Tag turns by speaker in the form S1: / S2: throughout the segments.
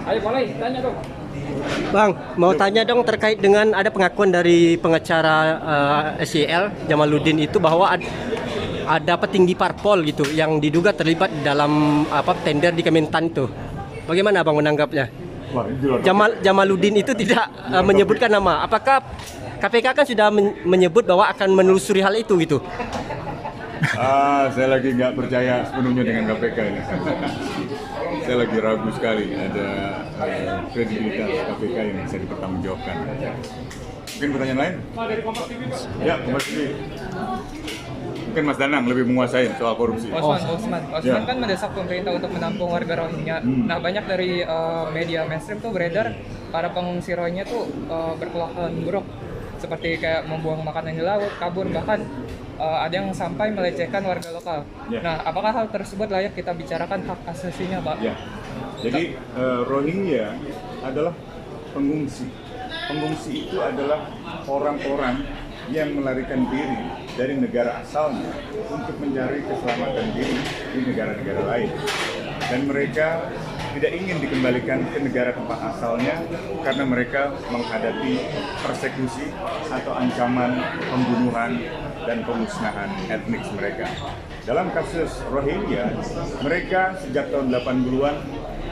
S1: Ayo boleh tanya dong.
S2: Bang, mau tanya dong terkait dengan ada pengakuan dari pengacara SYL Jamaluddin itu bahwa ada petinggi parpol gitu yang diduga terlibat dalam tender di Kementan itu. Bagaimana Bang menanggapnya?
S3: Wah, ini di luar
S2: Jamaluddin itu tidak menyebutkan nama. Apakah KPK kan sudah menyebut bahwa akan menelusuri hal itu gitu?
S3: Saya lagi nggak percaya sepenuhnya dengan KPK ini. Saya lagi ragu sekali ada kredibilitas KPK yang bisa dipertanggungjawabkan. Mungkin pertanyaan lain? Ya, Kompas TV. Mungkin Mas Danang lebih menguasai soal korupsi.
S1: Osman kan mendesak pemerintah untuk menampung warga Rohingya. Nah, banyak dari media mainstream tuh beredar para pengungsi Rohingya tuh berkelakuan buruk, seperti kayak membuang makanan di laut, kabur, bahkan ada yang sampai melecehkan warga lokal.
S3: Ya.
S1: Nah, apakah hal tersebut layak kita bicarakan hak asasinya, Pak?
S3: Ya. Jadi Rohingya adalah pengungsi. Pengungsi itu adalah orang-orang yang melarikan diri dari negara asalnya untuk mencari keselamatan diri di negara-negara lain. Dan mereka tidak ingin dikembalikan ke negara tempat asalnya karena mereka menghadapi persekusi atau ancaman pembunuhan dan pemusnahan etnis mereka. Dalam kasus Rohingya, mereka sejak tahun 80-an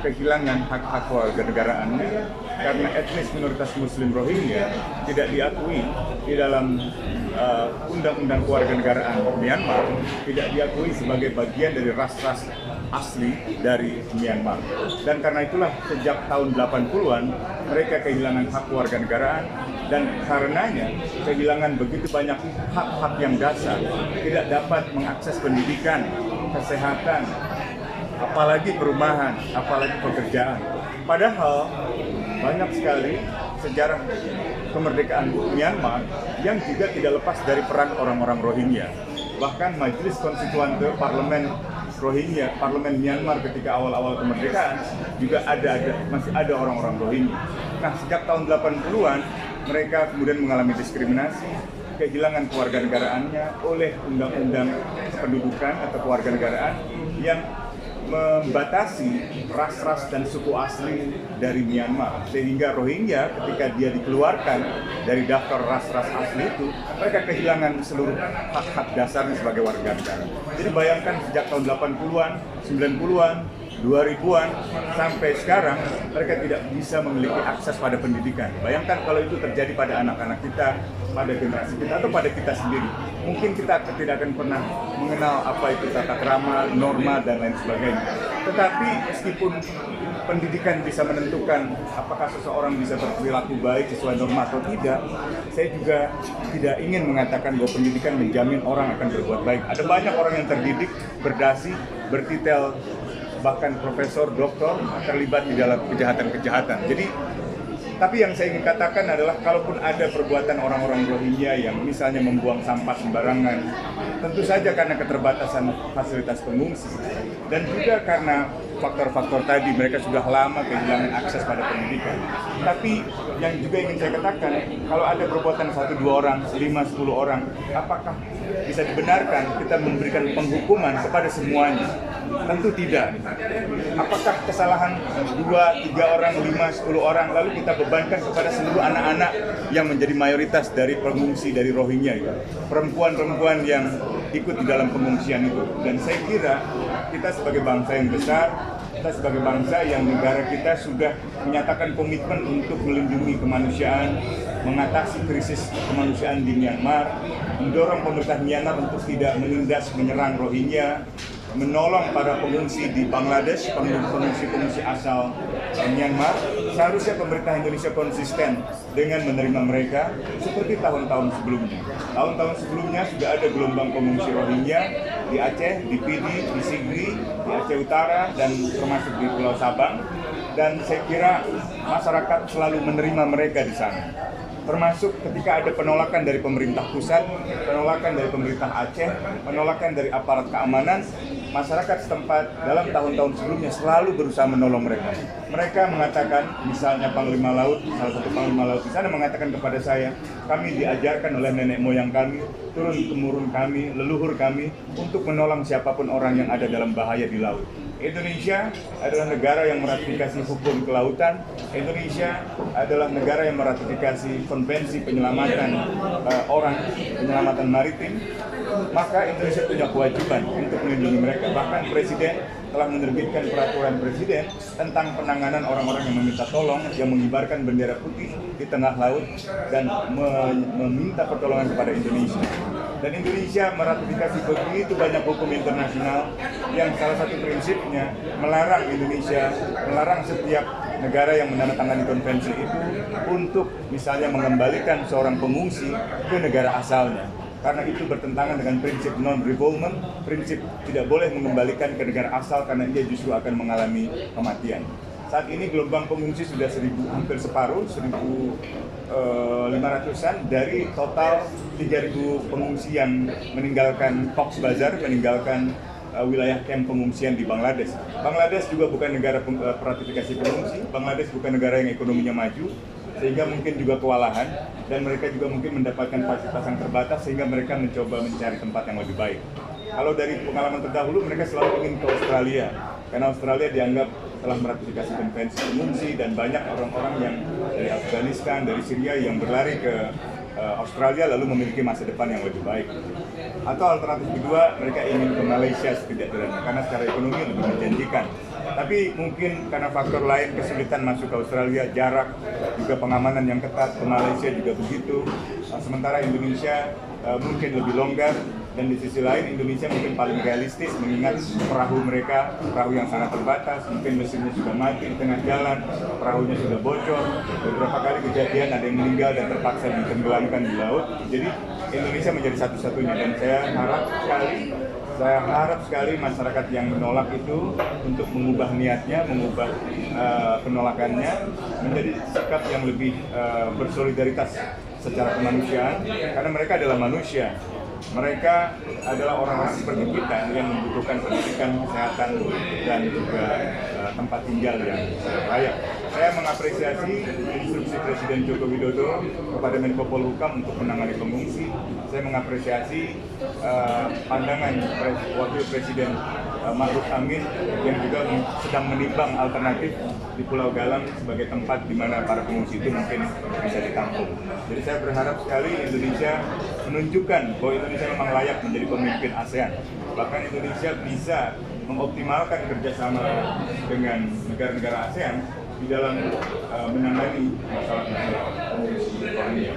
S3: kehilangan hak-hak kewarganegaraannya karena etnis minoritas Muslim Rohingya tidak diakui di dalam undang-undang kewarganegaraan Myanmar, tidak diakui sebagai bagian dari ras-ras asli dari Myanmar. Dan karena itulah sejak tahun 80-an mereka kehilangan hak kewarganegaraan, dan karenanya kehilangan begitu banyak hak-hak yang dasar, tidak dapat mengakses pendidikan, kesehatan, apalagi perumahan, apalagi pekerjaan. Padahal banyak sekali sejarah kemerdekaan Myanmar yang juga tidak lepas dari peran orang-orang Rohingya. Bahkan Majelis Konstituante Parlemen Rohingya, Parlemen Myanmar ketika awal-awal kemerdekaan juga masih ada orang-orang Rohingya. Nah, sejak tahun 80-an mereka kemudian mengalami diskriminasi, kehilangan kewarganegaraannya oleh undang-undang kependudukan atau kewarganegaraan yang membatasi ras-ras dan suku asli dari Myanmar, sehingga Rohingya ketika dia dikeluarkan dari daftar ras-ras asli itu, mereka kehilangan seluruh hak-hak dasarnya sebagai warga negara. Jadi bayangkan sejak tahun 80-an, 90-an, 2000-an sampai sekarang mereka tidak bisa memiliki akses pada pendidikan. Bayangkan kalau itu terjadi pada anak-anak kita, pada generasi kita, atau pada kita sendiri. Mungkin kita tidak akan pernah mengenal apa itu tata krama, norma, dan lain sebagainya. Tetapi meskipun pendidikan bisa menentukan apakah seseorang bisa berperilaku baik sesuai norma atau tidak, saya juga tidak ingin mengatakan bahwa pendidikan menjamin orang akan berbuat baik. Ada banyak orang yang terdidik, berdasi, bertitel, bahkan profesor, doktor terlibat di dalam kejahatan-kejahatan. Jadi, tapi yang saya ingin katakan adalah kalaupun ada perbuatan orang-orang Rohingya yang misalnya membuang sampah sembarangan, tentu saja karena keterbatasan fasilitas pengungsi dan juga karena faktor-faktor tadi mereka sudah lama kehilangan akses pada pendidikan. Tapi yang juga ingin saya katakan, kalau ada perbuatan 1-2 orang, 5-10 orang, apakah bisa dibenarkan kita memberikan penghukuman kepada semuanya? Tentu tidak. Apakah kesalahan 2-3 orang, 5-10 orang lalu kita bebankan kepada seluruh anak-anak yang menjadi mayoritas dari pengungsi dari Rohingya itu, perempuan-perempuan yang ikut di dalam pengungsian itu. Dan saya kira kita sebagai bangsa yang besar, kita sebagai bangsa yang negara kita sudah menyatakan komitmen untuk melindungi kemanusiaan, mengatasi krisis kemanusiaan di Myanmar, mendorong pemerintah Myanmar untuk tidak menindas menyerang Rohingya, menolong para pengungsi di Bangladesh, pengungsi asal Myanmar. Seharusnya pemerintah Indonesia konsisten dengan menerima mereka seperti tahun-tahun sebelumnya. Tahun-tahun sebelumnya sudah ada gelombang pengungsi Rohingya di Aceh, di Pidi, di Sigri, di Aceh Utara, dan termasuk di Pulau Sabang. Dan saya kira masyarakat selalu menerima mereka di sana. Termasuk ketika ada penolakan dari pemerintah pusat, penolakan dari pemerintah Aceh, penolakan dari aparat keamanan, masyarakat setempat dalam tahun-tahun sebelumnya selalu berusaha menolong mereka. Mereka mengatakan, misalnya Panglima Laut, salah satu Panglima Laut di sana mengatakan kepada saya, kami diajarkan oleh nenek moyang kami, turun-temurun kami, leluhur kami, untuk menolong siapapun orang yang ada dalam bahaya di laut. Indonesia adalah negara yang meratifikasi hukum kelautan. Indonesia adalah negara yang meratifikasi konvensi penyelamatan penyelamatan maritim. Maka Indonesia punya kewajiban untuk melindungi mereka. Bahkan Presiden telah menerbitkan peraturan Presiden tentang penanganan orang-orang yang meminta tolong, yang mengibarkan bendera putih di tengah laut dan meminta pertolongan kepada Indonesia. Dan Indonesia meratifikasi begitu banyak hukum internasional yang salah satu prinsipnya melarang Indonesia, melarang setiap negara yang menandatangani konvensi itu untuk misalnya mengembalikan seorang pengungsi ke negara asalnya. Karena itu bertentangan dengan prinsip non-revolvement, prinsip tidak boleh mengembalikan ke negara asal karena ia justru akan mengalami kematian. Saat ini gelombang pengungsi sudah hampir separuh, 1.500-an dari total 3.000 pengungsi yang meninggalkan Cox's Bazar, meninggalkan wilayah kamp pengungsian di Bangladesh. Bangladesh juga bukan negara ratifikasi pengungsi, Bangladesh bukan negara yang ekonominya maju, sehingga mungkin juga kewalahan, dan mereka juga mungkin mendapatkan fasilitas yang terbatas sehingga mereka mencoba mencari tempat yang lebih baik. Kalau dari pengalaman terdahulu, mereka selalu ingin ke Australia, karena Australia dianggap telah meratifikasi konvensi pengungsi dan banyak orang-orang yang dari Afghanistan, dari Syria yang berlari ke Australia lalu memiliki masa depan yang lebih baik. Atau alternatif kedua, mereka ingin ke Malaysia setidak-tidaknya karena secara ekonomi lebih menjanjikan. Tapi mungkin karena faktor lain, kesulitan masuk ke Australia, jarak, juga pengamanan yang ketat, ke Malaysia juga begitu. Sementara Indonesia mungkin lebih longgar, dan di sisi lain Indonesia mungkin paling realistis mengingat perahu mereka, perahu yang sangat terbatas, mungkin mesinnya sudah mati di tengah jalan, perahunya sudah bocor, beberapa kali kejadian ada yang meninggal dan terpaksa ditenggelamkan di laut. Jadi Indonesia menjadi satu-satunya, dan saya harap sekali masyarakat yang menolak itu untuk mengubah niatnya, mengubah penolakannya menjadi sikap yang lebih bersolidaritas secara kemanusiaan, karena mereka adalah manusia. Mereka adalah orang-orang seperti kita yang membutuhkan pendidikan, kesehatan, dan juga tempat tinggal yang layak. Saya mengapresiasi instruksi Presiden Joko Widodo kepada Menko Polhukam untuk menangani pengungsi. Saya mengapresiasi pandangan Wakil Presiden Ma'ruf Amin yang juga sedang menimbang alternatif di Pulau Galang sebagai tempat di mana para pengungsi itu mungkin bisa ditampung. Jadi saya berharap sekali Indonesia menunjukkan bahwa Indonesia memang layak menjadi pemimpin ASEAN. Bahkan Indonesia bisa mengoptimalkan kerjasama dengan negara-negara ASEAN di dalam menangani masalah pengungsi Rohingya.